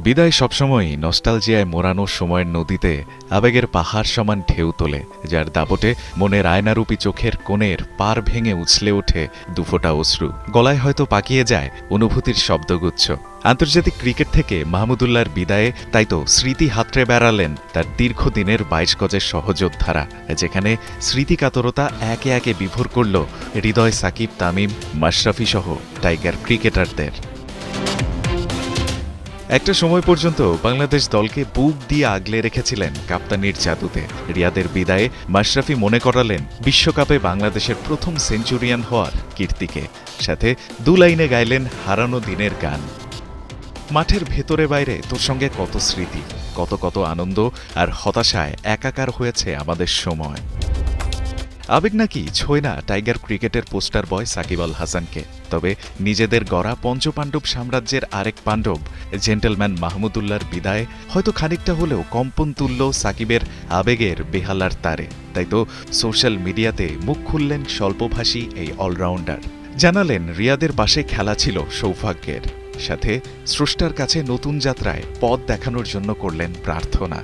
বিদায় সবসময়ই নস্টালজিয়ায় মোড়ানো সময়ের নদীতে আবেগের পাহাড় সমান ঢেউ তোলে, যার দাপটে মনের আয়নারূপী চোখের কোণের পার ভেঙে উছলে ওঠে দুফোঁটা অশ্রু। গলায় হয়তো পাকিয়ে যায় অনুভূতির শব্দগুচ্ছ। আন্তর্জাতিক ক্রিকেট থেকে মাহমুদুল্লাহর বিদায়ে তাই তো স্মৃতি হাতড়ে বেড়ালেন তার দীর্ঘদিনের ২২ গজের সহযোদ্ধারা, যেখানে স্মৃতিকাতরতা একে একে বিভোর করল হৃদয়, সাকিব, তামিম, মাশরাফি সহ টাইগার ক্রিকেটারদের। একটা সময় পর্যন্ত বাংলাদেশ দলকে বুক দিয়ে আগলে রেখেছিলেন কাপ্তানির জাদুতে। রিয়াদের বিদায়ে মাশরাফি মনে করালেন বিশ্বকাপে বাংলাদেশের প্রথম সেঞ্চুরিয়ান হওয়ার কীর্তিকে, সাথে ২ লাইনে গাইলেন হারানো দিনের গান। মাঠের ভেতরে বাইরে তোর সঙ্গে কত স্মৃতি, কত কত আনন্দ আর হতাশায় একাকার হয়েছে আমাদের সময়। আবেগ নাকি ছোঁয় না টাইগার ক্রিকেটের পোস্টার বয় সাকিব আল হাসানকে, তবে নিজেদের গড়া পঞ্চপাণ্ডব সাম্রাজ্যের আরেক পাণ্ডব জেন্টলম্যান মাহমুদুল্লাহর বিদায় হয়তো খানিকটা হলেও কম্পন তুলল সাকিবের আবেগের বেহালার তারে। তাই তো সোশ্যাল মিডিয়াতে মুখ খুললেন স্বল্পভাষী এই অলরাউন্ডার। জানালেন রিয়াদের পাশে খেলা ছিল সৌভাগ্যের, সাথে স্রষ্টার কাছে নতুন যাত্রায় পথ দেখানোর জন্য করলেন প্রার্থনা।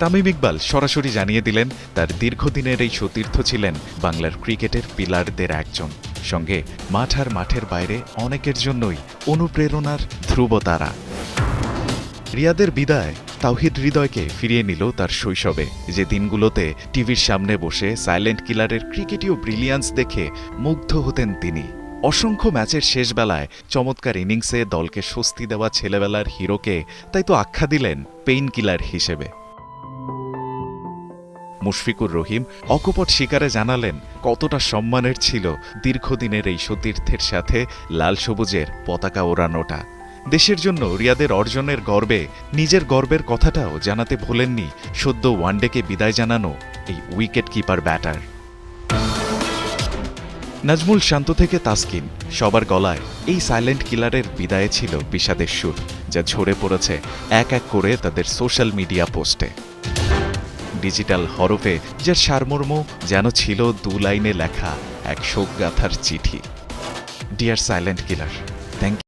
তামিম ইকবাল সরাসরি জানিয়ে দিলেন তার দীর্ঘদিনের এই সতীর্থ ছিলেন বাংলার ক্রিকেটের পিলারদের একজন, সঙ্গে মাঠ আর মাঠের বাইরে অনেকের জন্যই অনুপ্রেরণার ধ্রুবতারা। রিয়াদের বিদায় তাওহিদ হৃদয়কে ফিরিয়ে নিল তার শৈশবে, যে দিনগুলোতে টিভির সামনে বসে সাইলেন্ট কিলারের ক্রিকেটীয় ব্রিলিয়ান্স দেখে মুগ্ধ হতেন তিনি। অসংখ্য ম্যাচের শেষ বেলায় চমৎকার ইনিংসে দলকে স্বস্তি দেওয়া ছেলেবেলার হিরোকে তাই তো আখ্যা দিলেন পেইন কিলার হিসেবে। মুশফিকুর রহিম অকপট শিকারে জানালেন কতটা সম্মানের ছিল দীর্ঘদিনের এই সতীর্থের সাথে লাল সবুজের পতাকা ওড়ানোটা। দেশের জন্য রিয়াদের অর্জনের গর্বে নিজের গর্বের কথাটাও জানাতে ভোলেননি সদ্য ওয়ানডেকে বিদায় জানানো এই উইকেট কিপার ব্যাটার। নাজমুল শান্ত থেকে তাসকিন, সবার গলায় এই সাইলেন্ট কিলারের বিদায়ে ছিল বিষাদের সুর, যা ঝরে পড়েছে এক এক করে তাদের সোশ্যাল মিডিয়া পোস্টে। ডিজিটাল হরফে যার সারমর্ম যেন ছিল ২ লাইনে লেখা এক শোকগাথার চিঠি। Dear silent killer, thank you.